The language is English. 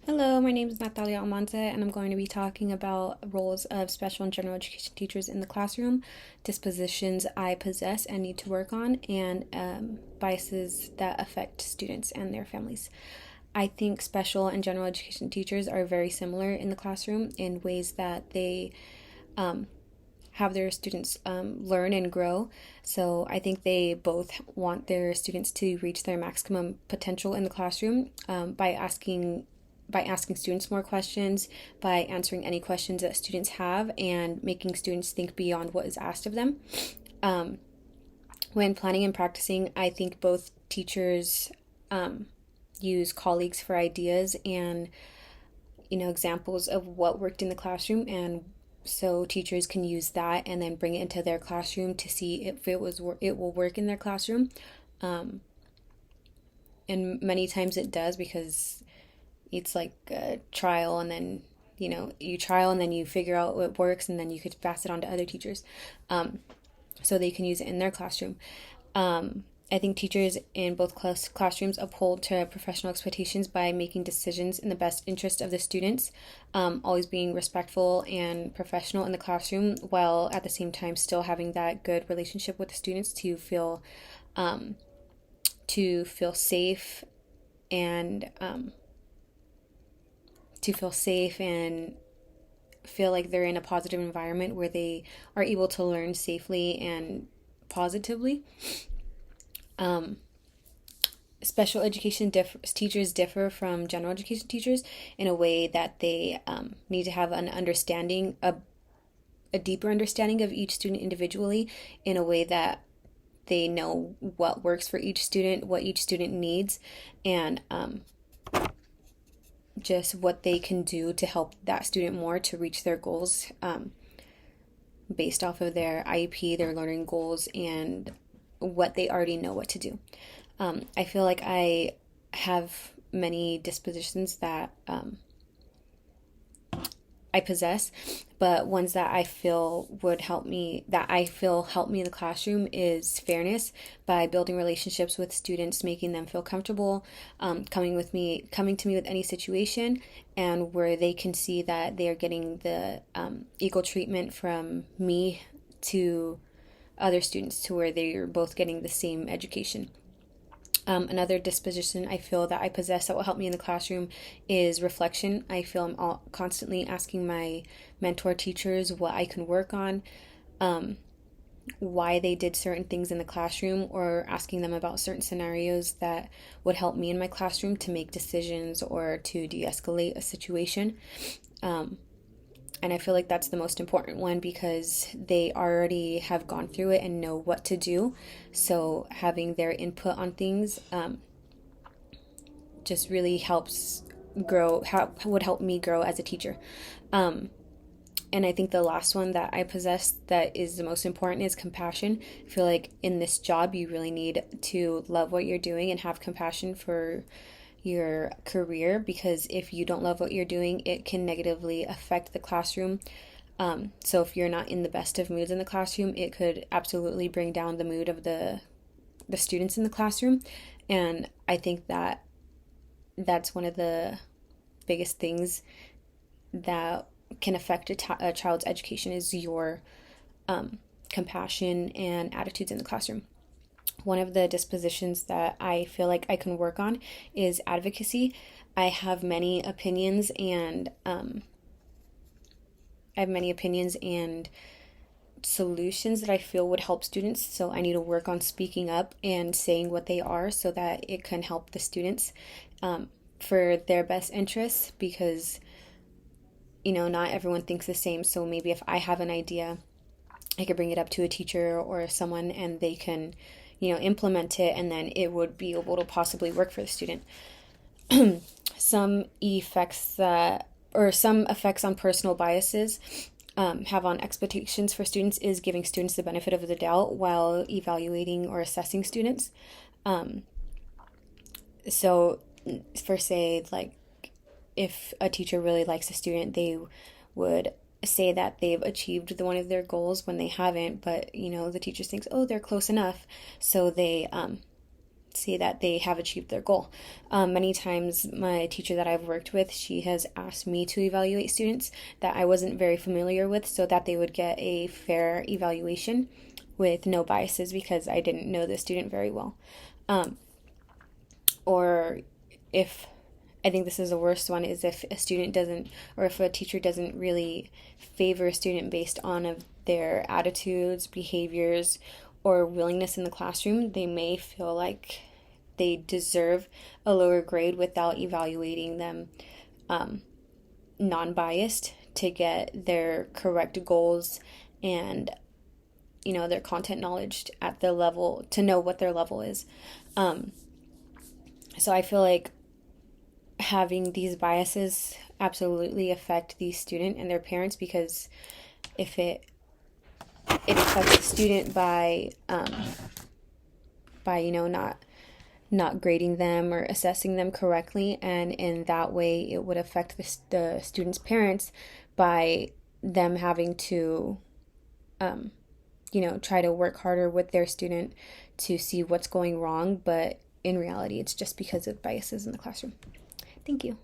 Hello, my name is Natalia Almanza, and I'm going to be talking about roles of special and general education teachers in the classroom, dispositions I possess and need to work on, and biases that affect students and their families. I think special and general education teachers are very similar in the classroom in ways that they um, have their students learn and grow. So I think they both want their students to reach their maximum potential in the classroom by asking students more questions, by answering any questions that students have, and making students think beyond what is asked of them. Um, when planning and practicing, I think both teachers use colleagues for ideas and examples of what worked in the classroom, and so teachers can use that and then bring it into their classroom to see if it will work in their classroom. Um, and many times it does, because it's like a trial, and then you trial and then you figure out what works, and then you could pass it on to other teachers, so they can use it in their classroom. I think teachers in both classrooms uphold to professional expectations by making decisions in the best interest of the students, always being respectful and professional in the classroom, while at the same time still having that good relationship with the students um, to feel safe and feel like they're in a positive environment where they are able to learn safely and positively. Um, Special education teachers differ from general education teachers in a way that they need to have a deeper understanding of each student individually, in a way that they know what works for each student, what each student needs, and just what they can do to help that student more to reach their goals, based off of their IEP, their learning goals, and what they already know what to do. I feel like I have many dispositions that I possess, but ones that I feel help me in the classroom is fairness, by building relationships with students, making them feel comfortable, coming to me with any situation, and where they can see that they are getting the equal treatment from me to other students, to where they're both getting the same education. Another disposition I feel that I possess that will help me in the classroom is reflection. I feel constantly asking my mentor teachers what I can work on, why they did certain things in the classroom, or asking them about certain scenarios that would help me in my classroom to make decisions or to de escalate a situation. Um, and I feel like that's the most important one, because they already have gone through it and know what to do. So having their input on things just really would help me grow as a teacher. Um, and I think the last one that I possess that is the most important is compassion. I feel like in this job, you really need to love what you're doing and have compassion for your career, because if you don't love what you're doing, it can negatively affect the classroom. So if you're not in the best of moods in the classroom, it could absolutely bring down the mood of the students in the classroom. And I think that that's one of the biggest things that can affect a child's education, is your compassion and attitudes in the classroom. One of the dispositions that I feel like I can work on is advocacy. I have many opinions, and solutions that I feel would help students. So I need to work on speaking up and saying what they are, so that it can help the students, for their best interests, because not everyone thinks the same. So maybe if I have an idea, I could bring it up to a teacher or someone, and they can implement it, and then it would be able to possibly work for the student. Some effects on personal biases have on expectations for students is giving students the benefit of the doubt while evaluating or assessing students. Um, so, for say, like, if a teacher really likes a student, they would say that they've achieved one of their goals when they haven't, but the teacher thinks, oh, they're close enough, so say that they have achieved their goal. Many times, my teacher that I've worked with, she has asked me to evaluate students that I wasn't very familiar with so that they would get a fair evaluation with no biases because I didn't know the student very well. Or if I think this is the worst one is if a student doesn't, or if a teacher doesn't really favor a student based on of their attitudes, behaviors, or willingness in the classroom, they may feel like they deserve a lower grade without evaluating them non-biased to get their correct goals and their content knowledge at the level to know what their level is. So I feel like having these biases absolutely affect the student and their parents, because if it affects the student by not grading them or assessing them correctly, and in that way it would affect the student's parents by them having to try to work harder with their student to see what's going wrong, but in reality it's just because of biases in the classroom. Thank you.